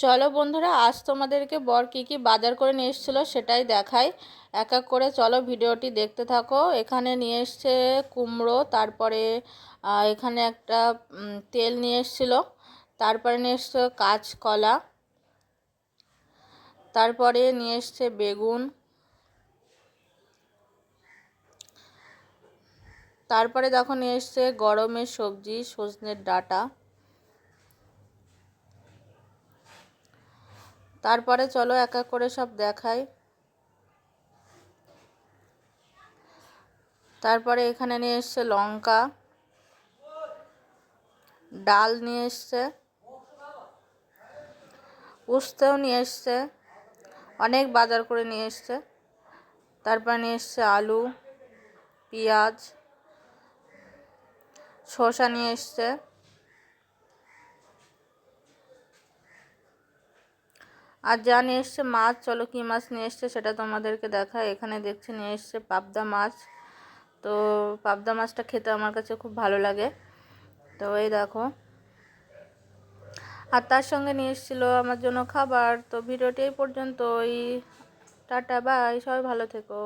চলো বন্ধুরা, আজ তোমাদেরকে বর কী কী বাজার করে নিয়ে এসেছিলো সেটাই দেখাই। এক এক করে চলো ভিডিওটি দেখতে থাকো। এখানে নিয়ে এসছে কুমড়ো, তারপরে এখানে একটা তেল নিয়ে এসেছিলো, তারপরে নিয়ে এসছে কাঁচকলা, তারপরে নিয়ে এসছে বেগুন, তারপরে দেখো নিয়ে এসছে গরমের সবজি সজনের ডাঁটা। তারপরে চলো এক এক করে সব দেখাই। তারপরে এখানে নিয়ে এসছে লঙ্কা, ডাল নিয়ে এসছে, উস্তেও নিয়ে এসছে, অনেক বাজার করে নিয়ে এসছে। তারপর নিয়ে এসছে আলু, পেঁয়াজ, শসা নিয়ে এসছে। আর যা নিয়ে এসছে মাছ, চলো কী মাছ নিয়ে এসছে সেটা তোমাদেরকে দেখায়। এখানে দেখছি নিয়ে এসছে পাবদা মাছ। তো পাবদা মাছটা খেতে আমার কাছে খুব ভালো লাগে। তো এই দেখো, আর তার সঙ্গে নিয়ে এসেছিলো আমার জন্য খাবার। তো ভিডিওটি এই পর্যন্তই। টাটা, বাই, সবাই ভালো থেকো।